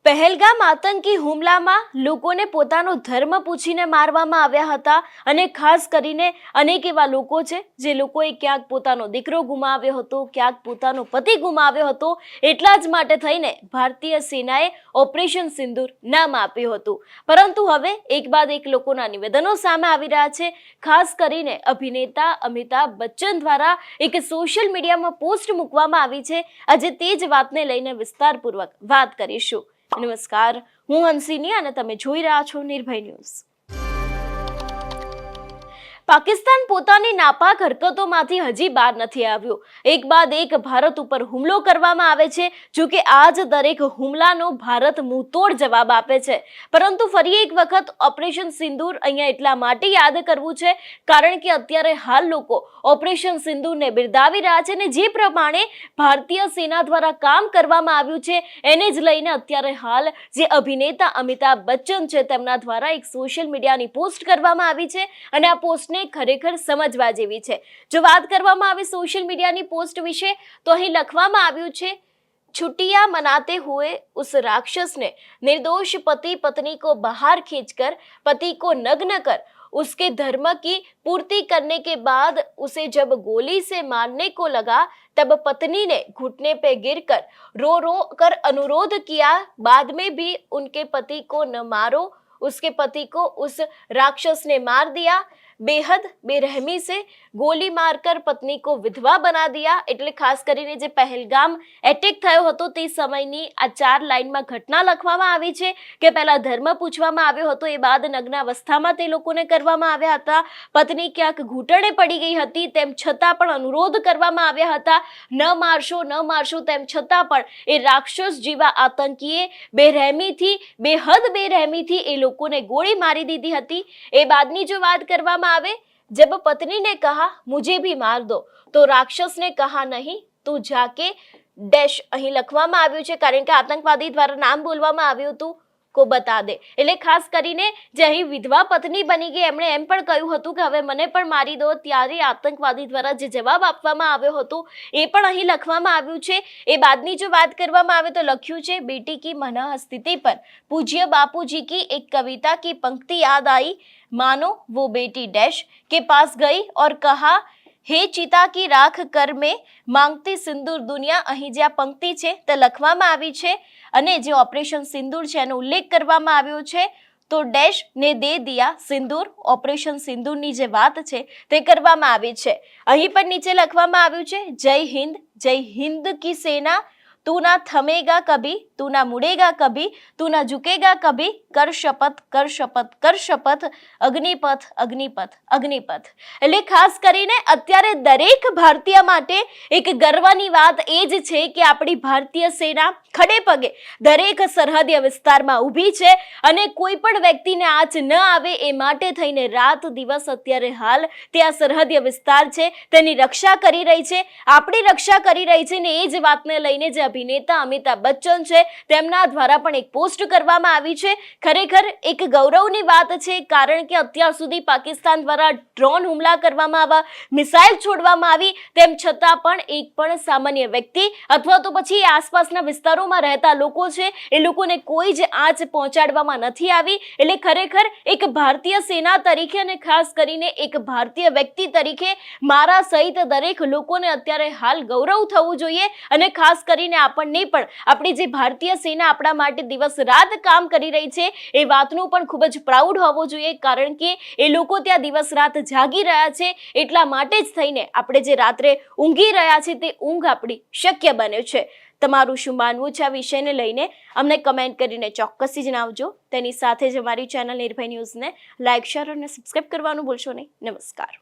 પહેલગામ આતંકી હુમલામાં લોકોને પોતાનો ધર્મ પૂછીને મારવામાં આવ્યા હતા અને ખાસ કરીને અનેક એવા લોકો છે જે લોકોએ ક્યાંક પોતાનો દીકરો ગુમાવ્યો હતો, ક્યાંક પોતાનો પતિ ગુમાવ્યો હતો. એટલા જ માટે થઈને ભારતીય સેનાએ ઓપરેશન સિંદૂર નામ આપ્યું હતું. પરંતુ હવે એક બાદ એક લોકોના નિવેદનો સામે આવી રહ્યા છે. ખાસ કરીને અભિનેતા અમિતાભ બચ્ચન દ્વારા એક સોશિયલ મીડિયામાં પોસ્ટ મૂકવામાં આવી છે. આજે તે જ વાતને લઈને વિસ્તારપૂર્વક વાત કરીશું. નમસ્કાર, હું હંસિની અને તમે જોઈ રહ્યા છો નિર્ભય ન્યૂઝ. પાકિસ્તાન પોતાની નાપાક હરકતોમાંથી હજી બહાર નથી આવ્યું. એક બાદ એક ભારત ઉપર હુમલો કરવામાં આવે છે. જો કે આજ દરેક હુમલાનો ભારત મુંહતોડ જવાબ આપે છે. પરંતુ ફરી એક વખત ઓપરેશન સિંદૂર અહીંયા એટલા માટે યાદ કરવું છે કારણ કે અત્યારે હાલ લોકો ઓપરેશન સિંદૂરને બિરદાવી રહ્યા છે અને જે પ્રમાણે ભારતીય સેના દ્વારા કામ કરવામાં આવ્યું છે એને જ લઈને અત્યારે હાલ જે અભિનેતા અમિતાભ બચ્ચન છે તેમના દ્વારા એક સોશિયલ મીડિયાની પોસ્ટ કરવામાં આવી છે અને આ પોસ્ટને ખરેખર સમજવા જેવી છે. જો વાત કરવામાં આવે સોશિયલ મીડિયાની પોસ્ટ વિશે તો અહીં લખવામાં આવ્યું છે, छुट्टियां मनाते हुए उस राक्षस ने निर्दोष पति पत्नी को बाहर खींचकर पति को नग्न कर उसके धर्म की पूर्ति करने के बाद उसे जब गोली से मारने को लगा तब पत्नी ने घुटने पे गिरकर रो कर अनुरोध किया, बाद में भी उनके पति को न मारो. उसके पति को उस राक्षस ने मार दिया. बेहद बेरहमी से गोली मारकर पत्नी को विधवा बना दिया. એટલે ખાસ કરીને જે પહેલગામ એટેક થયો હતો તે સમયની આ 4 લાઈનમાં ઘટના લખવામાં આવી છે કે પહેલા ધર્મ પૂછવામાં આવ્યો હતો, એ બાદ નગ્ન અવસ્થામાં તે લોકોને કરવામાં આવ્યા હતા. પત્ની ક્યાંક ઘૂંટણે પડી ગઈ હતી, તેમ છતાં પણ અનુરોધ કરવામાં આવ્યા હતા, ન મારશો તેમ છતાં પણ એ રાક્ષસ જેવા આતંકીએ બેહદ બેરહેમીથી એ લોકોને ગોળી મારી દીધી હતી. એ બાદની જો વાત કરવામાં आवे, जब पत्नी ने कहा मुझे भी मार दो तो राक्षस ने कहा नहीं तू जाके डैश. અહીં લખવામાં આવ્યું છે કારણ કે આતંકવાદી દ્વારા નામ બોલવામાં આવ્યું હતું, કો બતા દે. એટલે ખાસ કરીને જે અહીં વિધવા પત્ની બની ગઈ એમણે એમ પણ કહ્યું હતું કે હવે મને પણ મારી દો. ત્યારે આતંકવાદી દ્વારા જે જવાબ આપવામાં આવ્યો હતો એ પણ અહીં લખવામાં આવ્યું છે. એ બાદની જો વાત કરવામાં આવે તો લખ્યું છે, बेटी की मनः स्थिति पर पूज्य बापूजी की एक कविता की पंक्ति याद आई, मानो वो बेटी डैश के पास गई और कहा, हे चिता की राख कर में માંગતી સિંદૂર દુનિયા. અહીં જે આ પંક્તિ છે તે લખવામાં આવી છે અને જે ઓપરેશન સિંદૂર છે એનો ઉલ્લેખ કરવામાં આવ્યો છે. તો ડેશ ને દે દિયા સિંદૂર, ઓપરેશન સિંદૂરની જે વાત છે તે કરવામાં આવી છે. અહીં પણ નીચે લખવામાં આવ્યું છે, જય હિન્દ કી સેના, तू ना थमेगा कभी, तू ना मुड़ेगा कभी, तू ना झुकेगा कभी, कर शपथ कर शपथ कर शपथ, અગ્નિપથ અગ્નિપથ અગ્નિપથ. એટલે ખાસ કરીને અત્યારે દરેક ભારતીય માટે એક ગર્વની વાત એ જ છે કે આપણી ભારતીય સેના ખડે પગે દરેક સરહદીય વિસ્તારમાં ઊભી છે અને કોઈ પણ વ્યક્તિને આંચ ન આવે એ માટે થઈને રાત દિવસ અત્યારે હાલ ત્યાં સરહદીય વિસ્તાર છે તેની રક્ષા કરી રહી છે, આપણી રક્ષા કરી રહી છે. ને એ જ વાતને લઈને જે અભિનેતા અમિતાભ બચ્ચન છે તેમના દ્વારા પણ એક પોસ્ટ કરવામાં આવી છે. ખરેખર એક ગૌરવની વાત છે કારણ કે અત્યાર સુધી પાકિસ્તાન દ્વારા ડ્રોન હુમલા કરવામાં આવ્યા, મિસાઇલ છોડવામાં આવી, તેમ છતાં પણ એક પણ સામાન્ય વ્યક્તિ અથવા તો પછી આસપાસના વિસ્તારોમાં રહેતા લોકો છે એ લોકોને કોઈ જ આંચ પહોંચાડવામાં નથી આવી. એટલે ખરેખર એક ભારતીય સેના તરીકે અને ખાસ કરીને એક ભારતીય વ્યક્તિ તરીકે મારા સહિત દરેક લોકોને અત્યારે હાલ ગૌરવ થવું જોઈએ અને ખાસ કરીને આપણને પણ આપણી જે ભારતીય સેના આપણા માટે દિવસ રાત કામ કરી રહી છે એ વાતનું પણ ખૂબ જ પ્રાઉડ હોવો જોઈએ કારણ કે એ લોકો ત્યાં દિવસ રાત જાગી રહ્યા છે. એટલા માટે જ થઈને આપણે જે રાત્રે ઊંઘી રહ્યા છે તે ઊંઘ આપણી શક્ય બને છે. તમારું શું માનવું છે આ વિષયને લઈને અમને કમેન્ટ કરીને ચોક્કસથી જણાવજો. તેની સાથે જ અમારી ચેનલ નિર્ભય ન્યૂઝને લાઇક, શેર અને સબસ્ક્રાઇબ કરવાનું ભૂલશો નહીં. નમસ્કાર.